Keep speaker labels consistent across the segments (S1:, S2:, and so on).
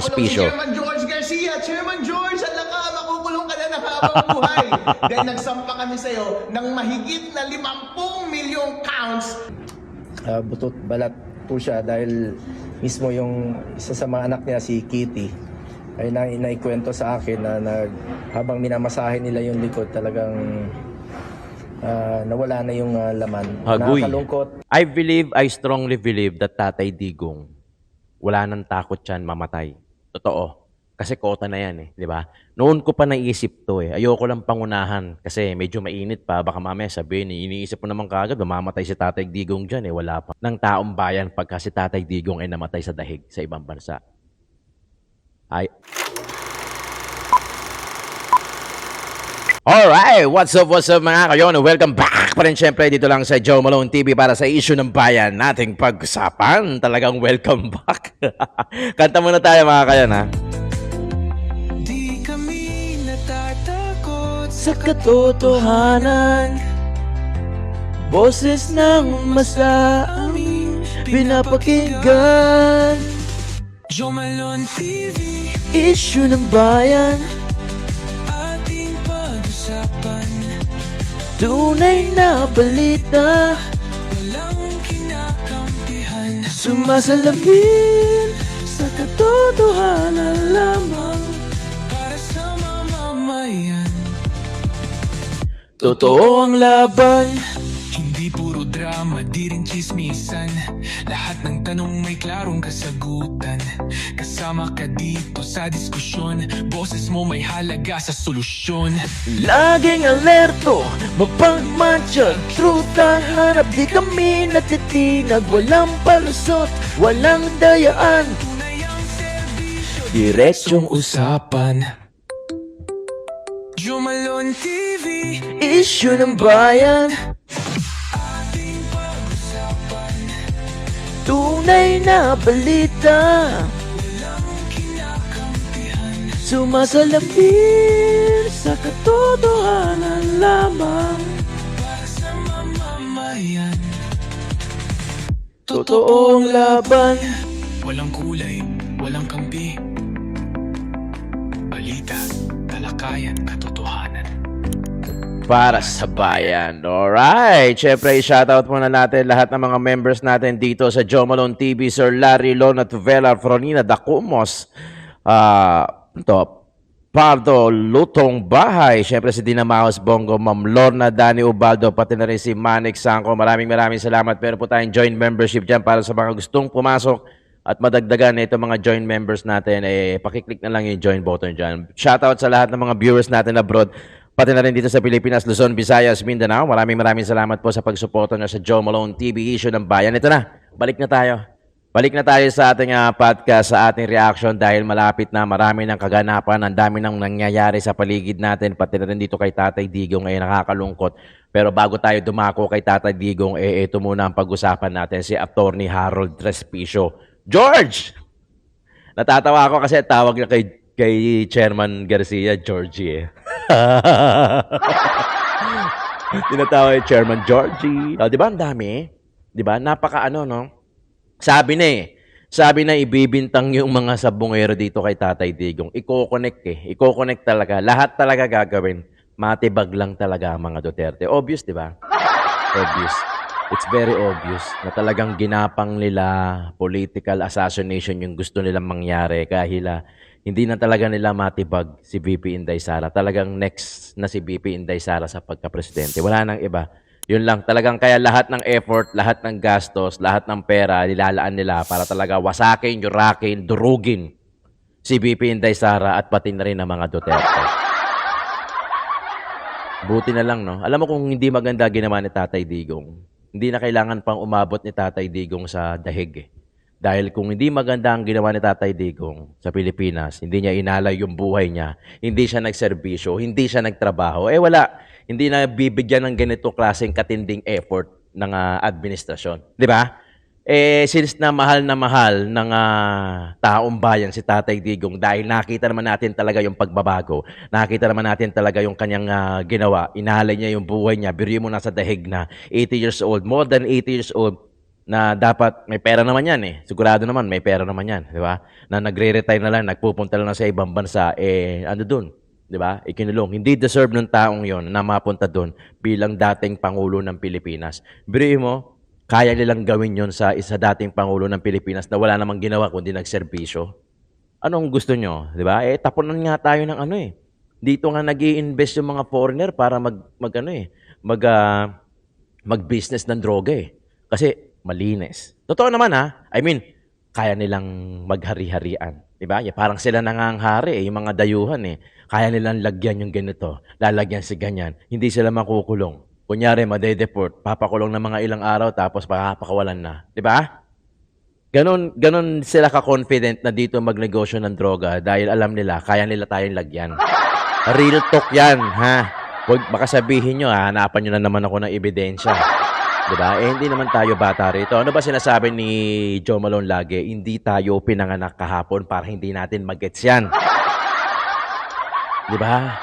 S1: Kulong si
S2: Piscio.
S1: Chairman George Garcia. Chairman George, alam ka, makukulong ka na ng habang buhay. Dahil nagsampa kami sa'yo ng mahigit na 50 milyong counts.
S3: Butot balat po siya dahil mismo yung isa sa mga anak niya, si Kitty, ay naikwento sa akin na habang minamasahe nila yung likod, talagang nawala na yung laman.
S2: Hagoy.
S3: Nakakalungkot.
S2: I strongly believe that Tatay Digong, wala nang takot yan mamatay. Totoo. Kasi kota na yan di ba? Noon ko pa naisip to Ayoko lang pangunahan kasi medyo mainit pa. Baka mamaya sabihin, iniisip mo naman kaagad, mamamatay si Tatay Digong dyan Wala pa. Ng taong bayan pagka si Tatay Digong ay namatay sa dahig sa ibang bansa. Alright, what's up mga kayon? Welcome back pa rin syempre dito lang sa Joe Malone TV para sa issue ng bayan nating pag-usapan. Talagang welcome back. Kanta muna tayo mga kayon
S4: Di kami natatakot
S5: sa katotohanan. Boses ng masa aming pinapakinggan.
S4: Joe Malone TV,
S5: Issue ng bayan,
S4: ating pag-usapan.
S5: tunay na balita,
S4: Walang kinakampihan.
S5: sumasalamin sa katotohanan lamang.
S4: Para sa mamamayan,
S5: Totoo ang laban,
S4: hindi puro drama, di rin chismisan. Lahat ng tanong may klarong kasagutan. Kasama ka dito sa diskusyon. Boses mo may halaga sa solusyon.
S5: laging alerto, mapagmatsyag, truth ang hanap. Di kami natitinag, walang palusot, walang dayaan.
S4: Tunay ang serbisyo,
S5: Diretsong
S4: usapan. Joe Malone TV,
S5: issue ng bayan,
S4: ating pag-usapan.
S5: tunay na balita,
S4: Walang kinakampihan.
S5: sumasalamin sa katotohanan lamang.
S4: Para sa mamamayan,
S5: Totoong laban,
S4: walang kulay, walang kampi. Balita, talakayan, katotohanan.
S2: para sa bayan. Alright, syempre i-shoutout muna natin lahat ng mga members natin dito sa Joe Malone TV. Sir Larry Lona Tuvela, Fronina Dacumos, Pardo Lutong Bahay, syempre si Dina Maos Bongo, Ma'am Lorna Dani Ubaldo, pati na rin si Manik Sangko. Maraming salamat. Pero po tayong joint membership dyan para sa mga gustong pumasok at madagdagan na itong mga joint members natin, pakiclick na lang yung join button dyan. Shoutout sa lahat ng mga viewers natin abroad, pati na rin dito sa Pilipinas, Luzon, Visayas, Mindanao. Maraming salamat po sa pagsuporta nyo sa Joe Malone TV, issue ng bayan. Ito na, balik na tayo. Balik na tayo sa ating podcast, sa ating reaction dahil malapit na, marami ng kaganapan, ang dami nang nangyayari sa paligid natin, pati na rin dito kay Tatay Digong ay nakakalungkot. Pero bago tayo dumako kay Tatay Digong, ito muna ang pag-usapan natin, si Attorney Harold Trespicio. George! Natatawa ako kasi tawag niya kay Chairman Garcia, Georgie Tinatawag yung Chairman Georgie. Di ba ang dami? Di ba? no? Sabi na ibibintang yung mga sabungero dito kay Tatay Digong. Iko-connect talaga. Lahat talaga gagawin. Matibag lang talaga ang mga Duterte. Obvious, di ba? Obvious. It's very obvious na talagang ginapang nila political assassination yung gusto nilang mangyari kahit hindi na talaga nila matibag si VP Inday Sara. Talagang next na si VP Inday Sara sa pagka-presidente. Wala nang iba. Yun lang. Talagang kaya lahat ng effort, lahat ng gastos, lahat ng pera, nilalaan nila para talaga wasakin, yurakin, durugin si VP Inday Sara at pati na rin ang mga Duterte. Buti na lang, no? Alam mo kung hindi maganda ginawa ni Tatay Digong, hindi na kailangan pang umabot ni Tatay Digong sa dahig Dahil kung hindi maganda ang ginawa ni Tatay Digong sa Pilipinas, hindi niya inalay yung buhay niya, hindi siya nagserbisyo, hindi siya nagtrabaho, wala. Hindi na bibigyan ng ganito klaseng katinding effort ng administrasyon. Di ba? Since na mahal ng taong bayan si Tatay Digong dahil nakita naman natin talaga yung pagbabago, nakita naman natin talaga yung kanyang ginawa, inalay niya yung buhay niya, biro mo nasa dahig na, 80 years old, more than 80 years old, na dapat may pera naman yan eh. Sigurado naman may pera naman yan, di ba? Na nagre-retire na lang, nagpupunta lang sa ibang bansa, ano dun, di ba? Ikinulong. Hindi deserve ng taong yon na mapunta dun bilang dating Pangulo ng Pilipinas. Biriin mo, kaya nilang gawin yon sa isa dating Pangulo ng Pilipinas na wala namang ginawa kundi nagserbisyo. Anong gusto nyo, di ba? Tapunan nga tayo ng ano eh. Dito nga nag-i-invest yung mga foreigner para mag-business ng droga eh. Kasi malinis. Totoo naman ha. I mean, kaya nilang maghari-harian. Diba? Parang sila nanganghari eh, yung mga dayuhan eh. Kaya nilang lagyan yung ganito, lalagyan si ganyan. Hindi sila makukulong. Kunyari, madedeport, papakulong ng mga ilang araw tapos papakawalan na. Diba? Ganon sila ka-confident na dito magnegosyo ng droga dahil alam nila, kaya nila tayong lagyan. Real talk yan, ha? Huwag baka sabihin nyo, hanapan nyo na naman ako ng ebidensya. Diba? Hindi naman tayo bata rito. Ano ba sinasabi ni Joe Malone lagi? Hindi tayo pinanganak kahapon para hindi natin mag-gets yan. Diba?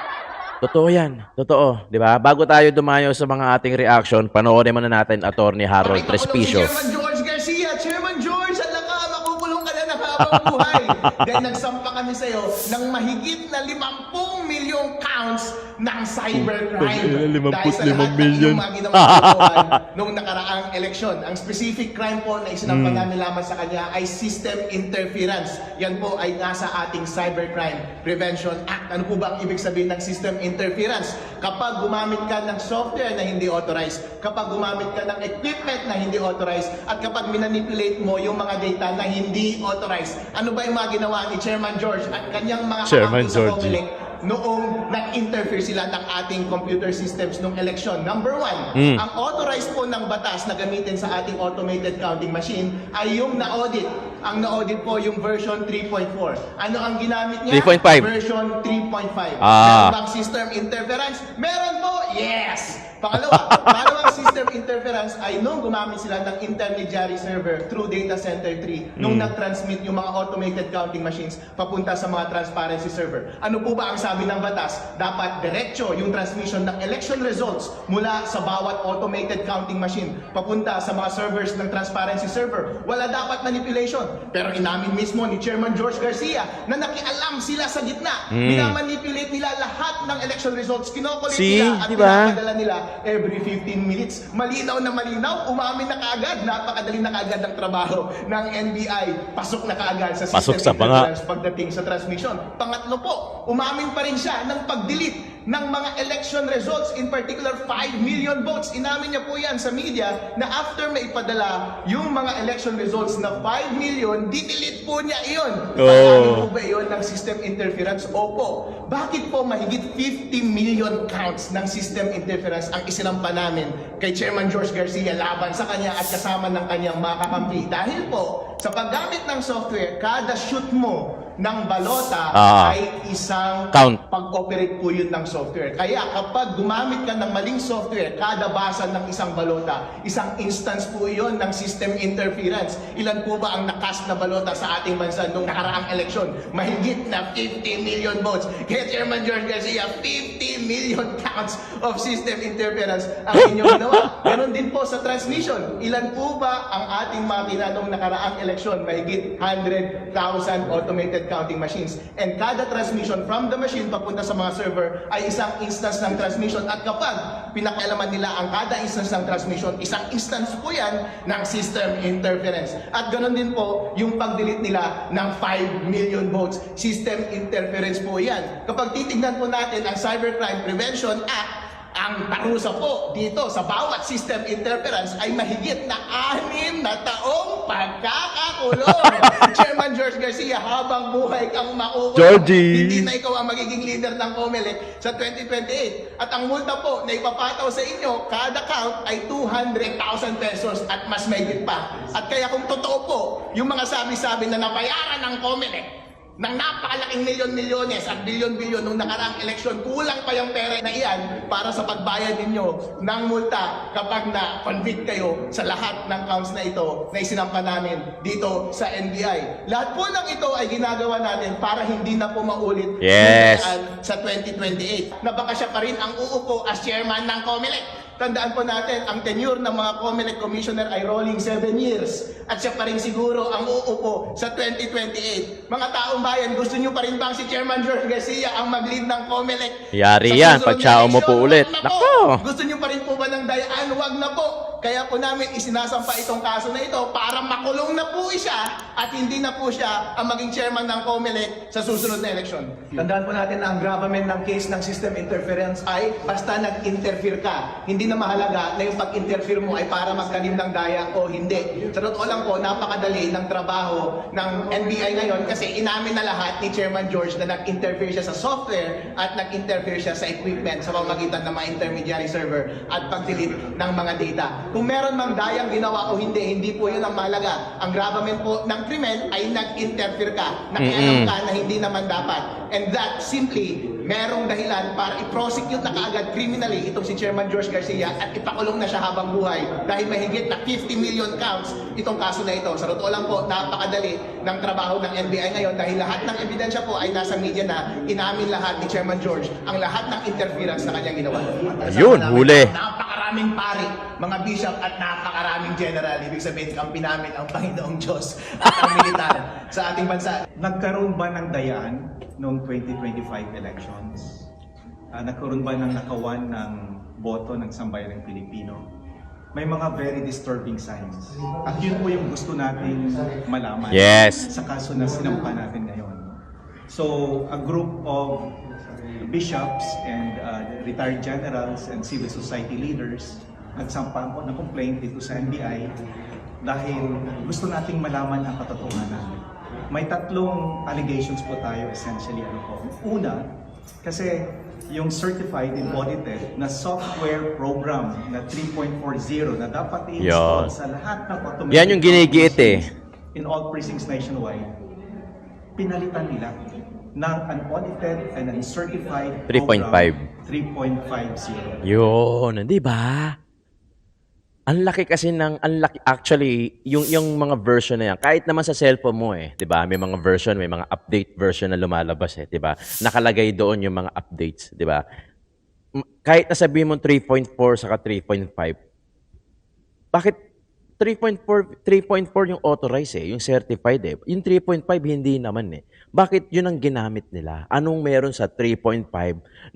S2: Totoo yan. Totoo. Diba? Bago tayo dumayo sa mga ating reaction, panoorin muna natin Attorney Harold Trespicio.
S1: Si Chairman George Garcia. Chairman George, at makukulong ka na ng habang buhay. Dahil nagsampa kami sa'yo ng mahigit na 50 milyong counts ng cybercrime. Dahil sa lahat ng inyong mga ginawang kalokohan noong nakaraang eleksyon. Ang specific crime po na isinampa namin lamang sa kanya ay system interference. Yan po ay nasa ating Cybercrime Prevention Act. Ano po ba ang ibig sabihin ng system interference? Kapag gumamit ka ng software na hindi authorized, kapag gumamit ka ng equipment na hindi authorized, at kapag minanipulate mo yung mga data na hindi authorized. Ano ba yung mga ginawa ni Chairman George at kanyang mga kakampi sa Comelec noong nag-interfere sila ng ating computer systems nung election? Number one, ang authorized po ng batas na gamitin sa ating automated counting machine ay yung na-audit. Ang na-audit po yung version 3.4. Ano ang ginamit niya?
S2: 3.5.
S1: Version 3.5. Meron bang system interference? Meron po! Yes! Pangalawang system interference ay nung gumamit sila ng intermediary server through data center 3 nung nag-transmit yung mga automated counting machines papunta sa mga transparency server. Ano po ba ang sabi ng batas? Dapat diretso yung transmission ng election results mula sa bawat automated counting machine papunta sa mga servers ng transparency server. Wala dapat manipulation. Pero inamin mismo ni Chairman George Garcia na nakialam sila sa gitna. Minamanipulate nila lahat ng election results. Kinokolit nila at pinapadala nila every 15 minutes. Malinaw na malinaw, umamin na kaagad. Napakadali na kaagad ang trabaho ng NBI. Pasok na kaagad sa system interference pagdating sa transmission. Pangatlo po, umamin pa rin siya ng pag-delete ng mga election results, in particular 5 million votes. Inamin niya po yan sa media na after may ipadala yung mga election results na 5 million, didelete po niya iyon. Pagkamin po ba iyon ng system interference? Opo. Bakit po mahigit 50 million counts ng system interference ang isinampa namin kay Chairman George Garcia laban sa kanya at kasama ng kanyang mga kakampi? Dahil po, sa paggamit ng software, kada shoot mo ng balota ay isang pag-operate po yun ng software. Kaya kapag gumamit ka ng maling software, kada basa ng isang balota, isang instance po yun ng system interference. Ilan po ba ang nakast na balota sa ating bansa nung nakaraang eleksyon? Mahigit na 50 million votes. Kaya Chairman George Garcia, 50 million counts of system interference ang inyong ginawa. Ganon din po sa transmission. Ilan po ba ang ating makina nung nakaraang eleksyon? Mahigit 100,000 automated counting machines. And kada transmission from the machine papunta sa mga server ay isang instance ng transmission. At kapag pinakialaman nila ang kada instance ng transmission, isang instance po yan ng system interference. At ganoon din po yung pag-delete nila ng 5 million votes. System interference po yan. Kapag titignan po natin ang Cybercrime Prevention Act, ang parusa po dito sa bawat system interference ay mahigit na 6 na taong pagkakakulong. Chairman George Garcia, habang buhay kang makukulong. Hindi na ikaw ang magiging leader ng Comelec sa 2028. At ang multa po na ipapataw sa inyo, kada count ay 200,000 pesos at mas mahigit pa. At kaya kung totoo po, yung mga sabi-sabi na nabayaran ng Comelec ng napakalaking milyon-milyones at bilyon-bilyon nung nakaraang eleksyon, kulang pa yung pera na iyan para sa pagbayad ninyo ng multa kapag na-convict kayo sa lahat ng counts na ito na isinampa namin dito sa NBI. Lahat po ng ito ay ginagawa natin para hindi na po maulit sa 2028 na baka siya pa rin ang uupo as chairman ng Comelec. Tandaan po natin, ang tenure ng mga COMELEC commissioner ay rolling 7 years. At siya pa rin siguro ang uupo sa 2028. Mga taong bayan, gusto nyo pa rin bang si Chairman George Garcia ang mag-lead ng COMELEC?
S2: Yari
S1: sa
S2: yan,
S1: susunod
S2: pag
S1: na
S2: siya umupo
S1: eleksyon?
S2: ulit.
S1: Wag na
S2: Nako!
S1: po. Gusto nyo pa rin po ba ng dayaan? Wag na po. Kaya po namin isinasampa itong kaso na ito para makulong na po siya at hindi na po siya ang maging chairman ng COMELEC sa susunod na eleksyon. Tandaan po natin na ang gravamen ng case ng system interference ay basta nag-interfere ka. Hindi na mahalaga na yung pag-interfere mo ay para magtanim ng daya o hindi. Sa totoo lang po, napakadali ng trabaho ng NBI ngayon kasi inamin na lahat ni Chairman George na nag-interfere siya sa software at nag-interfere siya sa equipment sa pamamagitan ng mga intermediary server at pag-delete ng mga data. Kung meron mang dayang ginawa o hindi po yun ang mahalaga. Ang gravamen po ng krimen ay nag-interfere ka, nakialam ka na hindi naman dapat. And that simply, merong dahilan para i-prosecute na kaagad criminally itong si Chairman George Garcia at ipakulong na siya habang buhay dahil mahigit na 50 million counts itong kaso na ito. Sa totoo lang po, napakadali ng trabaho ng NBI ngayon dahil lahat ng ebidensya po ay nasa media na inamin lahat ni Chairman George ang lahat ng interference na kanyang ginawa.
S2: Ayun, huli.
S1: Napakaraming pari, mga bishop at napakaraming general. Ibig sabihin, kampi namin ang Panginoong Diyos at ang militar sa ating bansa.
S6: Nagkaroon ba ng dayaan noong 2025 elections? Nagkaroon ba ng nakawan ng boto ng sambayanang Pilipino? May mga very disturbing signs. At yun po yung gusto nating malaman
S2: Yes.
S6: sa kaso na sinampa natin ngayon. So, a group of bishops and retired generals and civil society leaders nagsampa po ng complaint dito sa NBI dahil gusto nating malaman ang katotohanan. May tatlong allegations po tayo essentially. Una, kasi yung certified and audited na software program na 3.40 na dapat i-install
S2: Yan.
S6: sa lahat ng automated
S2: Yan yung ginigiit eh.
S6: in all precincts nationwide, pinalitan nila ng unaudited and uncertified
S2: 3.5.
S6: program 3.50.
S2: Yun, di ba? Ang laki kasi ang laki, actually, yung mga version na yan, kahit naman sa cellphone mo di ba? May mga version, may mga update version na lumalabas di ba? Nakalagay doon yung mga updates, di ba? Kahit nasabihin mo 3.4 saka 3.5, bakit 3.4 yung authorized yung certified Yung 3.5 hindi naman Bakit yun ang ginamit nila? Anong meron sa 3.5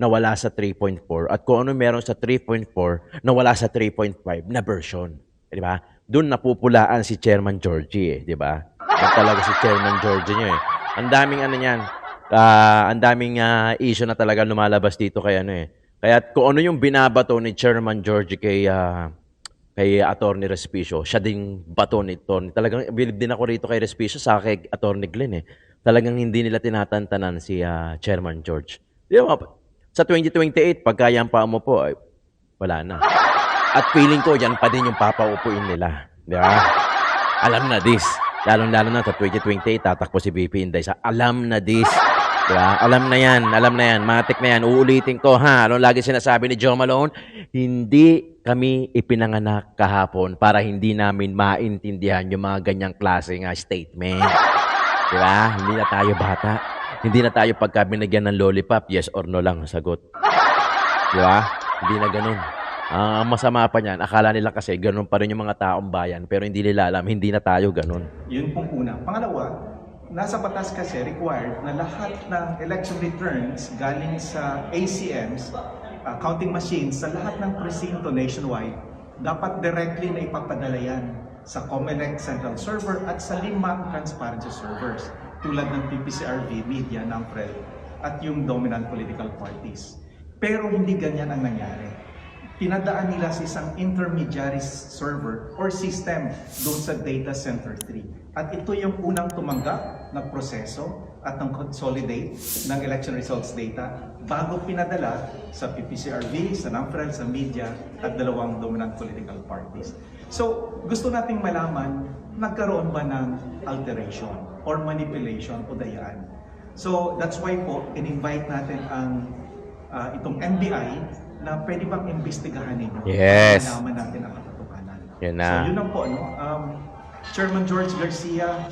S2: na wala sa 3.4 at kung ano meron sa 3.4 na wala sa 3.5 na version, di ba? Doon napupulaan si Chairman Georgie di ba? Yan talaga si Chairman Georgie niya Ang daming ano niyan, ang daming issue na talaga lumalabas dito kay Kaya kung ano yung binabato ni Chairman Georgie kay Attorney Respicio, siya ding bato nito. Talagang bilib din ako rito kay Respicio sa kay Attorney Glenn Talagang hindi nila tinatantanan si Chairman George. Di ba? Sa 2028, pagka yan pa mo po, wala na. At feeling ko, yan pa din yung papaupuin nila. Di ba? Alam na this. Lalong-lalo na sa 2028, tatakbo si BP Inday sa alam na this. Di ba? Alam na yan. Matik na yan. Uulitin ko, Anong lagi sinasabi ni Joe Malone? Hindi kami ipinanganak kahapon para hindi namin maintindihan yung mga ganyang klase statement. Di ba? Hindi na tayo bata. Hindi na tayo pagka binigyan ng lollipop, yes or no lang ang sagot. Di ba? Hindi na ganun. Ang masama pa niyan, akala nila kasi ganun pa rin yung mga taong bayan, pero hindi nila alam, hindi na tayo ganun.
S6: Yun pong una. Pangalawa, nasa batas kasi required na lahat ng election returns galing sa ACMs, counting machines, sa lahat ng presinto nationwide, dapat directly na ipapadala yan sa COMELEC Central Server at sa 5 transparency servers tulad ng PPCRV, Media, NAMFREL at yung dominant political parties. Pero hindi ganyan ang nangyari. Pinadaan nila sa isang intermediary server or system doon sa Data Center 3. At ito yung unang tumanggap ng proseso at ng consolidate ng election results data bago pinadala sa PPCRV, sa NAMFREL, sa Media at 2 dominant political parties. So, gusto nating malaman, nagkaroon ba ng alteration or manipulation o dayaan? So, that's why po, in-invite natin ang itong NBI na pwede bang imbestigahan ninyo
S2: Yes.
S6: para malaman natin ang katotohanan.
S2: Yan na.
S6: So, yun lang po, Chairman George Garcia,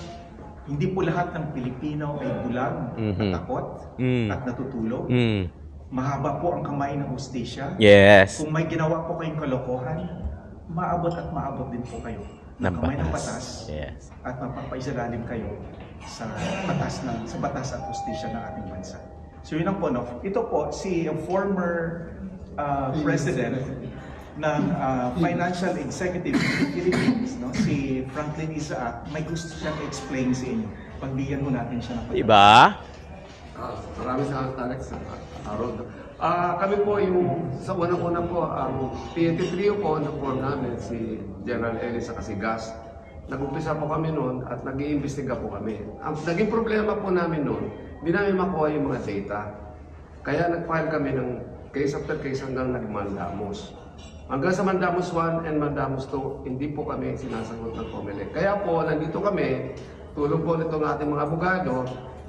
S6: hindi po lahat ng Pilipino ay bulag, natakot, at natutulog. mahaba po ang kamay ng hustisya.
S2: Yes.
S6: Kung may ginawa po kayong kalokohan, maabot at maabot din po kayo ng kamay ng batas
S2: Yes.
S6: at mapapaisalalim kayo sa batas at hustisya ng ating bansa. So yun ang po, no? Ito po, si former president ng Financial Executive ng Philippines, no? Si Franklin Isaac, may gusto siyang i-explain sa inyo. Pagbigyan mo natin siya ng pagkakataon.
S2: Diba?
S7: Maraming salamat, Alex. Rod. Kami po yung sa unang-una po, ang TNT Trio po, na-form namin si General Ellis at si Gas. Nag-umpisa po kami noon at nag-iimbestiga po kami. Ang naging problema po namin noon, hindi namin makuha yung mga data. Kaya nag-file kami ng case after case hanggang nag-mandamus. Hanggang sa Mandamus 1 and Mandamus 2, hindi po kami sinasagot ng COMELEC. Kaya po, nandito kami, tulong po nitong ating mga abogado,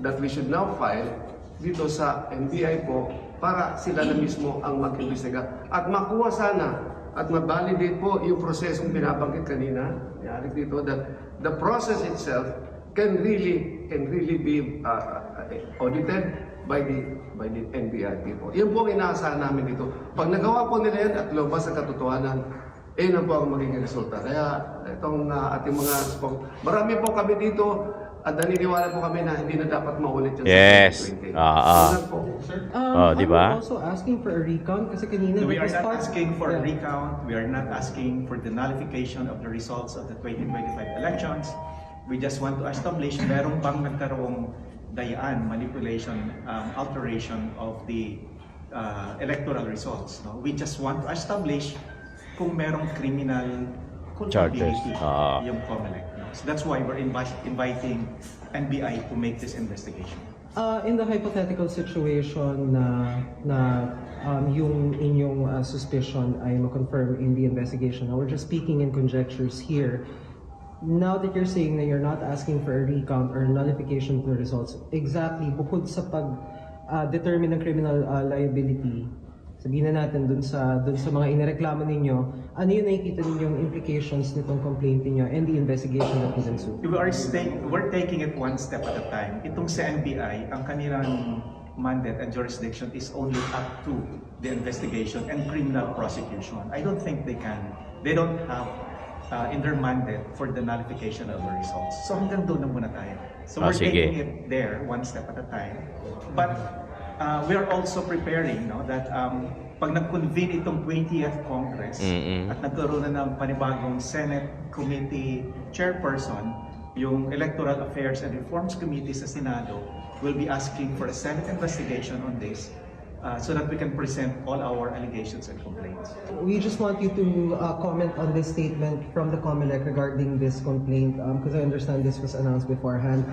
S7: that we should now file dito sa NBI po para sila na mismo ang mag-imbestiga. At makuha sana at ma-validate po yung prosesong binabanggit kanina, Alex dito, that the process itself can really be audited by the NBI people. Yan po ang inaasahan namin dito. Pag nagawa po nila yan at lumabas ang katotohanan, yan po ang magiging resulta. Kaya itong ating mga marami po kami dito at naniniwala po kami na hindi na dapat maulit yan
S2: Yes.
S7: sa 2020.
S2: Oo.
S7: Unang po.
S2: Di ba?
S8: Are we also asking for a recount? Kasi kanina,
S6: We are
S8: was
S6: not
S8: part-
S6: asking for a
S8: Yeah.
S6: recount. We are not asking for the nullification of the results of the 2025 elections. We just want to establish meron bang nagkaroong dayaan, manipulation, alteration of the electoral results. No? We just want to establish kung merong criminal culpability
S2: Charges.
S6: yung COMELEC. No? So that's why we're inviting NBI to make this investigation.
S8: In the hypothetical situation na yung inyong suspicion ay ma-confirm in the investigation, now we're just speaking in conjectures here. Now that you're saying that you're not asking for a recount or nullification of the results, exactly, bukod sa pag-determine ng criminal liability, sabihin na natin dun sa mga inireklamo ninyo, ano yung nakikita ninyong implications nitong complaint niyo and the investigation that is ensued?
S6: We're taking it one step at a time. Itong sa NBI, ang kanilang mandate and jurisdiction is only up to the investigation and criminal prosecution. I don't think they don't have in their mandate for the nullification of the results. So hanggang doon na muna tayo. So we're
S2: Sige.
S6: taking it there one step at a time. But we are also preparing that pag nag-convene itong 20th Congress at nagkaroon na ng panibagong Senate Committee Chairperson, yung Electoral Affairs and Reforms Committee sa Senado will be asking for a Senate investigation on this so that we can present all our allegations and complaints.
S8: We just want you to comment on this statement from the COMELEC regarding this complaint because I understand this was announced beforehand.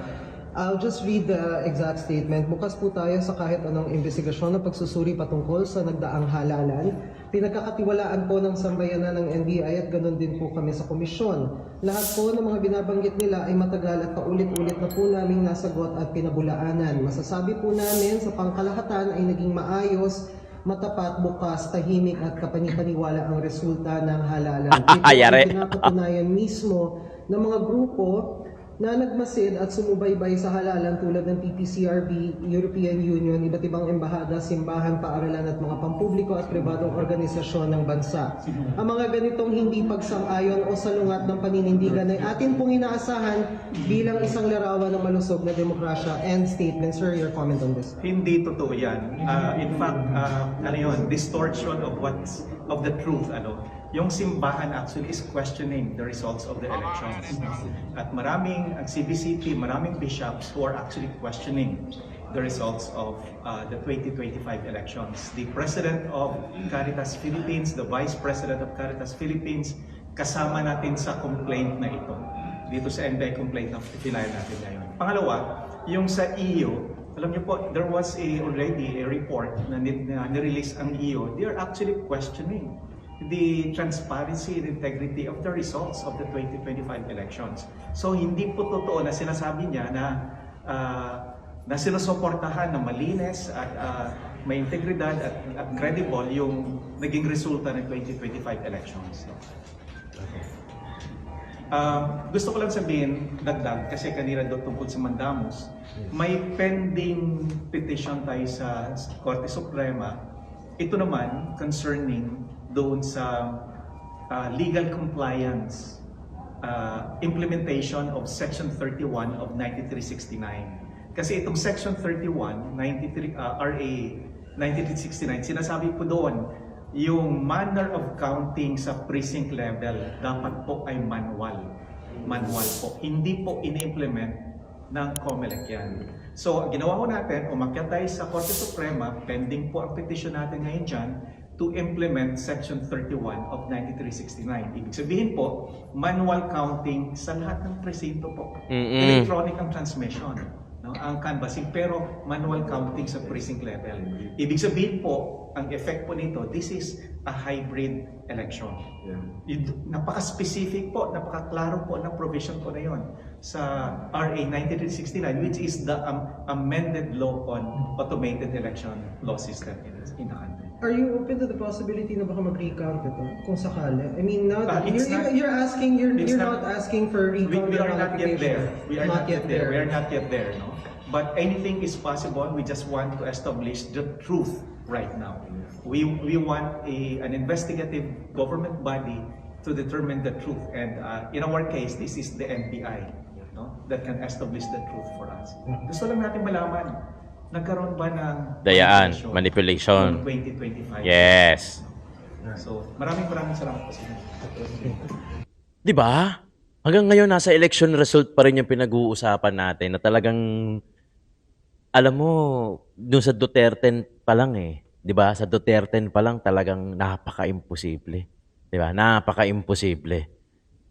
S8: I'll just read the exact statement. Bukas po tayo sa kahit anong investigasyon na pagsusuri patungkol sa nagdaang halalan. Pinagkakatiwalaan po ng sambayanan ng NBI at ganoon din po kami sa komisyon. Lahat po ng mga binabanggit nila ay matagal at paulit-ulit na po naming nasagot at pinabulaanan. Masasabi po namin sa pangkalahatan ay naging maayos, matapat, bukas, tahimik at kapanipaniwala ang resulta ng halalan. Ito
S2: Yari.
S8: ay pinapatunayan mismo ng mga grupo na nagmasid at sumubaybay sa halalan tulad ng PPCRB, European Union, iba't ibang embahada, simbahan, paaralan at mga pampubliko at pribadong organisasyon ng bansa. Ang mga ganitong hindi pagsang-ayon o salungat ng paninindigan ay atin pong inaasahan bilang isang larawan ng malusog na demokrasya. End statement. Sir, your comment on this.
S6: Hindi totoo yan. In fact, distortion of the truth. Yung simbahan actually is questioning the results of the elections. At maraming CBCP, maraming bishops who are actually questioning the results of the 2025 elections. The President of Caritas Philippines, the Vice President of Caritas Philippines, kasama natin sa complaint na ito. Dito sa NBI complaint na pinayad natin ngayon. Pangalawa, yung sa EU, alam niyo po, there was already a report na nirelease ang EU. They are actually questioning the transparency and integrity of the results of the 2025 elections. So hindi po totoo na sinasabi niya na sinusuportahan na malinis at may integridad at credible yung naging resulta ng 2025 elections. Gusto ko lang sabihin, dagdag, kasi kanina doon tungkol sa Mandamus, may pending petition tayo sa Korte Suprema. Ito naman concerning doon sa legal compliance implementation of Section 31 of 9369. Kasi itong Section 31, RA 9369, sinasabi po doon, yung manner of counting sa precinct level dapat po ay manual. Manual po. Hindi po ini-implement ng COMELEC yan. So, ginawa ko natin, umakyat tayo sa Korte Suprema, pending po ang petition natin ngayon dyan, to implement Section 31 of 9369. Ibig sabihin po, manual counting sa lahat ng presinto po. Electronic ang transmission, no? Ang canvassing, pero manual counting sa precinct level. Ibig sabihin po, ang effect po nito, this is a hybrid election. Napaka-specific po, napaka-klaro po ng provision po na yon sa RA 9369, which is the amended law on automated election law system in the country.
S8: Are you open to the possibility na baka mag-recount ito kung sakali? I mean, now that
S6: It's
S8: you're not asking for recount.
S6: We are not yet there. We are
S8: Not
S6: not
S8: yet
S6: yet there.
S8: there.
S6: We are not yet there, no? But anything is possible. We just want to establish the truth right now. We want an investigative government body to determine the truth. And in our case, this is the NBI, no? That can establish the truth for us. Gusto lang natin malaman, nagkaroon ba ng
S2: Dayaan, manipulation.
S6: noong 2025?
S2: Yes.
S6: So, maraming salamat po sa inyo.
S2: Di ba? Hanggang ngayon, nasa election result pa rin yung pinag-uusapan natin na talagang, alam mo, dun sa Duterte pa lang di ba? Sa Duterte pa lang talagang napaka-imposible. Di ba? Napaka-imposible.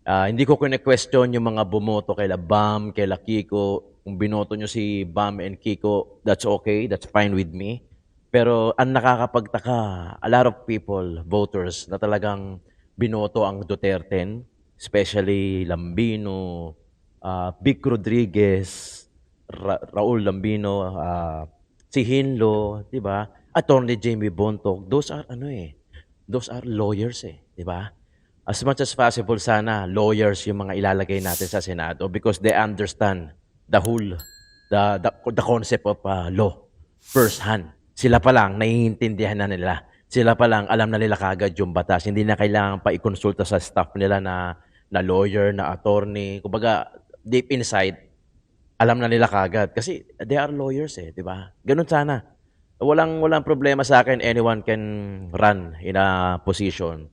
S2: Hindi ko kine-question yung mga bumoto kay Bam, kay Kiko. Kung binoto nyo si Bam and Kiko, that's okay, that's fine with me. Pero ang nakakapagtaka, a lot of people, voters, na talagang binoto ang Duterte, especially Lambino, Vic Rodriguez, Raul Lambino, si Hinlo, di ba? Attorney Jamie Bontoc, those are those are lawyers di ba? As much as possible sana lawyers yung mga ilalagay natin sa Senado because they understand the whole the concept of law first hand. Sila pa lang naiintindihan na nila. Sila pa lang alam na nila kagad yung batas. Hindi na kailangan pa i-consulta sa staff nila na lawyer, na attorney. Kumbaga deep inside alam na nila kagad kasi they are lawyers di ba? Ganun sana. Walang problema sa akin, anyone can run in a position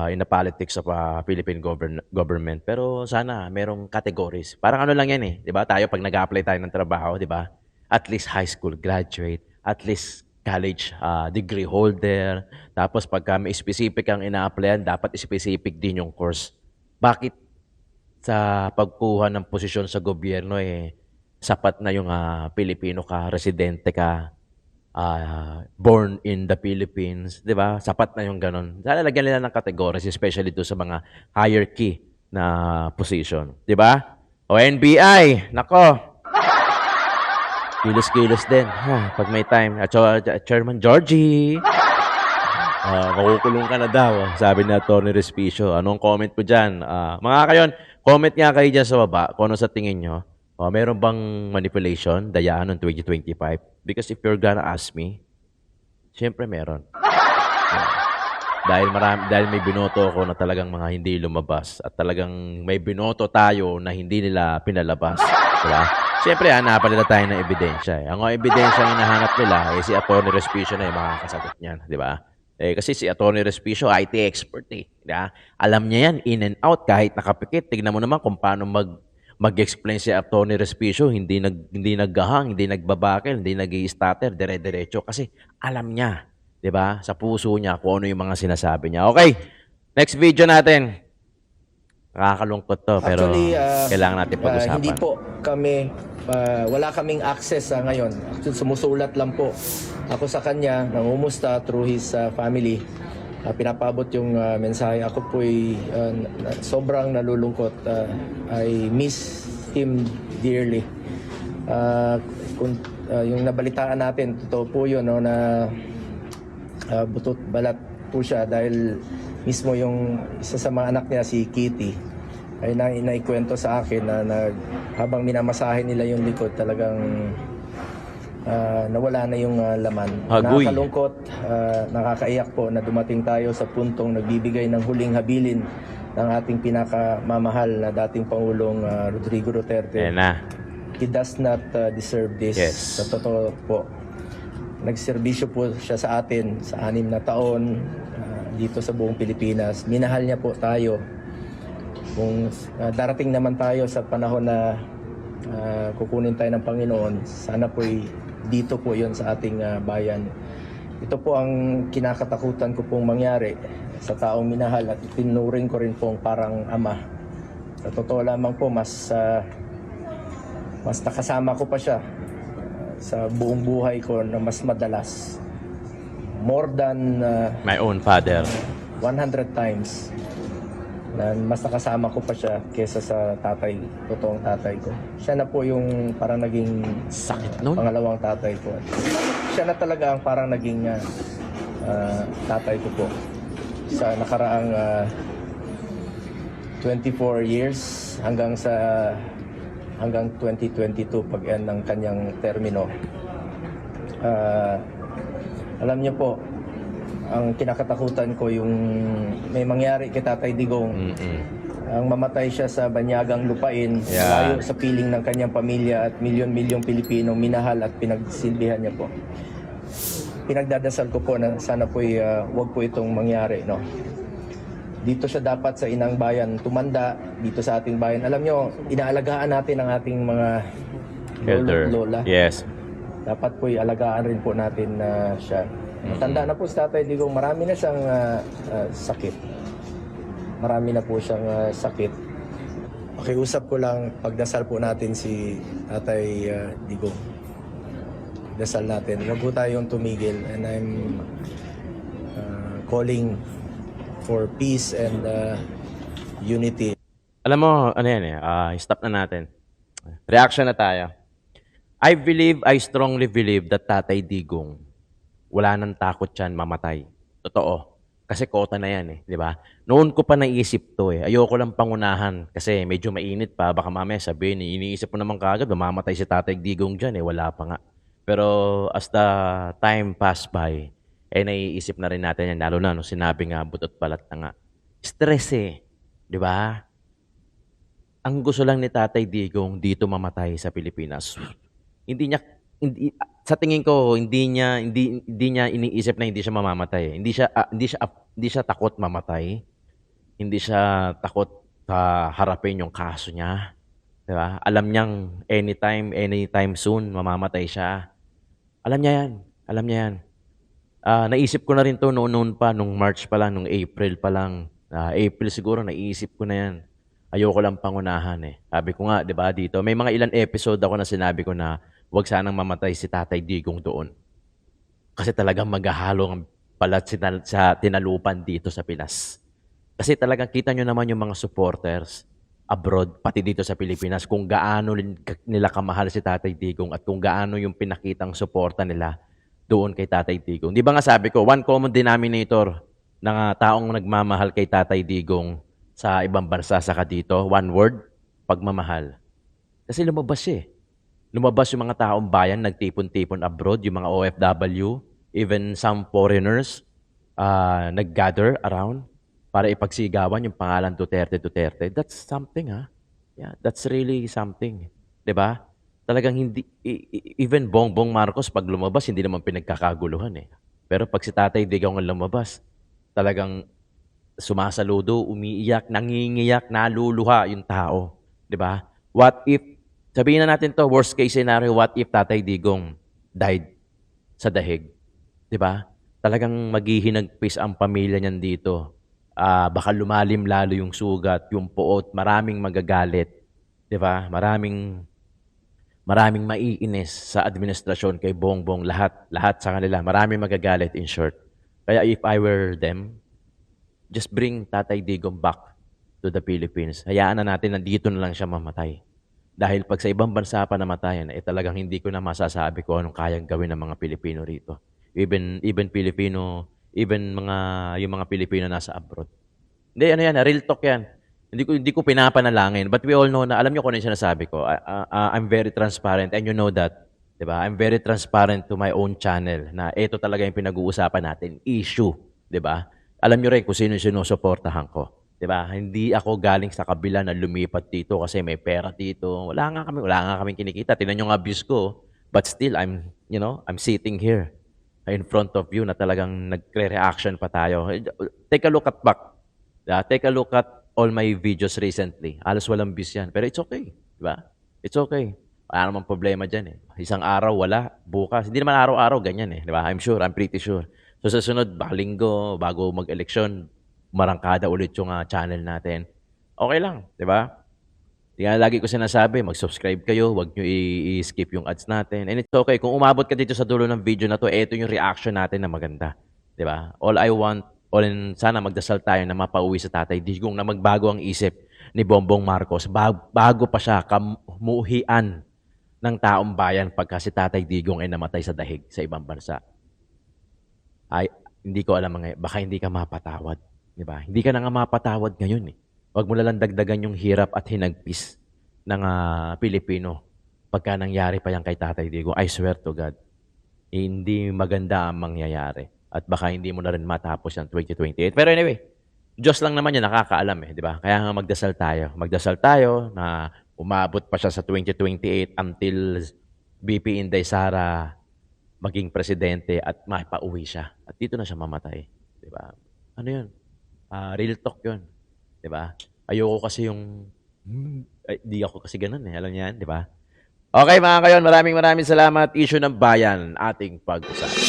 S2: in the politics of Philippine government. Pero sana merong categories. Parang ano lang yan di ba? Tayo pag nag-apply tayo ng trabaho, di ba? At least high school graduate, at least college degree holder. Tapos pagka may specific ang ina-applyan, dapat specific din yung course. Bakit sa pagkuha ng posisyon sa gobyerno sapat na yung Pilipino ka, residente ka, born in the Philippines, di ba? Sapat na yung ganun. Sana lagyan nila ng categories, especially doon sa mga hierarchy na position. Di ba? O NBI, nako. Kilos-kilos din. Pag may time. Chairman Georgie. Makukulong ka na daw, sabi ni Atty. Respicio. Anong comment po dyan? Mga kayon, comment nga kayo dyan sa baba kung ano sa tingin nyo. Meron bang manipulation, dayaan ng 2025? Because if you're gonna ask me, syempre meron. Dahil may binoto ako na talagang mga hindi lumabas at talagang may binoto tayo na hindi nila pinalabas. Diba? Syempre, hanapan nila tayo ng ebidensya. Ang ebidensya ang hinahanap nila, si Atty. Respicio na yung makakasagot niyan. Diba? Kasi si Atty. Respicio, IT expert diba? Alam niya yan, in and out, kahit nakapikit. Tignan mo naman kung paano mag-explain si Atty. Respicio, hindi naggahang, hindi nagbabakil, hindi nag-i-stutter, dire-diretso. Kasi alam niya, di ba? Sa puso niya kung ano yung mga sinasabi niya. Okay, next video natin. Nakakalungkot to, pero
S3: Actually,
S2: kailangan natin pag-usapan.
S3: Hindi po kami, wala kaming access ngayon. Sumusulat lang po ako sa kanya, nangumusta through his family. Pinapabot yung mensahe. Ako po'y sobrang nalulungkot. I miss him dearly. Yung nabalitaan natin, totoo po yun, no, na butot balat po siya dahil mismo yung isa sa mga anak niya, si Kitty, ay naikwento sa akin na habang minamasahe nila yung likod, talagang nawala na yung laman.
S2: Agoy.
S3: Nakakalungkot, nakakaiyak po na dumating tayo sa puntong nagbibigay ng huling habilin ng ating pinakamamahal na dating Pangulong Rodrigo Duterte.
S2: Ayan na.
S3: He does not deserve this.
S2: Yes.
S3: Sa totoo po. Nagserbisyo po siya sa atin sa 6 na taon dito sa buong Pilipinas. Minahal niya po tayo. Kung darating naman tayo sa panahon na kukunin tayo ng Panginoon, sana po dito po yon sa ating bayan. Ito po ang kinakatakutan ko pong mangyari sa taong minahal at itinuring ko rin pong parang ama. Sa totoo lamang po, mas nakasama ko pa siya sa buong buhay ko na mas madalas. More than
S2: My own father.
S3: 100 times na mas nakasama ko pa siya kesa sa totoong tatay ko. Siya na po yung parang naging
S2: Sakit nun.
S3: pangalawang tatay ko. Siya na talaga ang parang naging tatay ko po. Sa nakaraang 24 years hanggang 2022 pag-end ng kanyang termino. Alam niyo po, ang kinakatakutan ko yung may mangyari kay Tatay Digong. Ang mamatay siya sa banyagang lupain, layo sa piling ng kanyang pamilya at milyon-milyong Pilipino minahal at pinagsilbihan niya po. Pinagdadasal ko po na sana po wag po itong mangyari, no. Dito siya dapat sa inang bayan tumanda, dito sa ating bayan. Alam niyo, inaalagaan natin ang ating mga
S2: Elder.
S3: lola.
S2: Yes.
S3: Dapat po alagaan rin po natin siya. Matanda na po si Tatay Digong, marami na siyang sakit. Marami na po siyang sakit. Pakiusap ko lang, pagdasal po natin si Tatay Digong. Dasal natin. Huwag po tayong tumigil. And I'm calling for peace and unity.
S2: Alam mo, ano yan stop na natin. Reaction na tayo. I strongly believe that Tatay Digong, wala nang takot yan mamatay. Totoo. Kasi kota na yan di ba? Noon ko pa naisip to Ayoko lang pangunahan kasi medyo mainit pa. Baka mamaya sabihin, iniisip mo naman kagad, mamamatay si Tatay Digong dyan Wala pa nga. Pero as the time passed by, naiisip na rin natin yan. Lalo na, sinabi nga, butot balat na nga. Stress di ba? Ang gusto lang ni Tatay Digong dito mamatay sa Pilipinas. Hindi sa tingin ko hindi niya iniisip na hindi siya mamamatay. Hindi siya takot mamatay. Hindi siya takot harapin yung kaso niya. 'Di ba? Alam niyang anytime soon mamamatay siya. Alam niya 'yan. Naisip ko na rin 'to noon pa nung March pa lang, nung April pa lang. April siguro naisip ko na 'yan. Ayoko lang pangunahan Sabi ko nga, 'di ba, dito may mga ilan episode ako na sinabi ko na wag sanang mamatay si Tatay Digong doon. Kasi talagang maghahalo ang balat sa tinalupan dito sa Pinas. Kasi talagang kita nyo naman yung mga supporters abroad, pati dito sa Pilipinas, kung gaano nila kamahal si Tatay Digong at kung gaano yung pinakitang suporta nila doon kay Tatay Digong. Di ba nga sabi ko, one common denominator ng taong nagmamahal kay Tatay Digong sa ibang bansa saka dito, one word, pagmamahal. Kasi lumabas Lumabas yung mga taong bayan, nagtipon-tipon abroad, yung mga OFW, even some foreigners, nag-gather around para ipagsigawan yung pangalan Duterte. That's something, Yeah, that's really something. 'Di ba? Talagang hindi, even Bongbong Marcos, pag lumabas, hindi naman pinagkakaguluhan Pero pag si Tatay Digong ang lumabas, talagang sumasaludo, umiiyak, nangingiyak, naluluha yung tao. 'Di ba? What if sabihin na natin to, worst case scenario, what if Tatay Digong died sa dahig? 'Di ba? Talagang maghihinagpis ang pamilya niyan dito. Baka lumalim lalo yung sugat, yung puot, maraming magagalit. 'Di ba? Maraming maiinis sa administrasyon kay Bongbong, lahat sa kanila. Maraming magagalit, in short. Kaya if I were them, just bring Tatay Digong back to the Philippines. Hayaan na natin na dito na lang siya mamatay. Dahil pag sa ibang bansa pa namatayan, talagang hindi ko na masasabi ko anong kayang gawin ng mga Pilipino rito. Even yung mga Pilipino nasa abroad. Hindi, real talk yan. Hindi ko pinapanalangin. But we all know na, alam niyo kung ano yung sinasabi ko. I'm very transparent and you know that. 'Di ba? I'm very transparent to my own channel na ito talaga yung pinag-uusapan natin, issue, 'di ba? Alam niyo rin kung sino yung sinusuportahan ko, 'di ba? Hindi ako galing sa kabila na lumipat dito kasi may pera dito. Wala nga kaming kinikita. Tingnan niyo nga views ko, but still I'm sitting here in front of you na talagang nagre-reaction pa tayo. Take a look at back. Take a look at all my videos recently. Halos walang views yan. Pero it's okay. Di ba? It's okay. Wala namang problema dyan eh. Isang araw, wala. Bukas. Hindi naman araw-araw ganyan eh. Di ba? I'm pretty sure. So sa sunod, baka linggo, bago mag-eleksyon, marangkada ulit yung channel natin. Okay lang. Di ba? Kaya lagi ko sinasabi, mag-subscribe kayo, huwag nyo i-skip yung ads natin. And it's okay. Kung umabot ka dito sa dulo ng video na to, ito yung reaction natin na maganda. Di ba? Sana magdasal tayo na mapauwi sa Tatay Digong na magbago ang isip ni Bongbong Marcos bago pa siya kamuhian ng taong bayan pagka si Tatay Digong ay namatay sa dahig sa ibang bansa. Ay, hindi ko alam baka hindi ka mapatawad. Di ba? Hindi ka na nga mapatawad ngayon eh. Huwag mo lang dagdagan yung hirap at hinagpis ng Pilipino pagka nangyari pa yan kay Tatay Digong. I swear to God, hindi maganda ang mangyayari. At baka hindi mo na rin matapos yung 2028. Pero anyway, Diyos lang naman yan nakakaalam eh, di ba? Kaya nga magdasal tayo. Magdasal tayo na umabot pa siya sa 2028 until BP Inday Sara maging presidente at mapauwi siya. At dito na siya mamatay. Di ba? Ano yun? Real talk yun. Di ba? Ayoko kasi di ako kasi ganun eh. Alam niyo yan, di ba? Okay mga kayon, maraming salamat. Issue ng bayan, ating pag-usapan.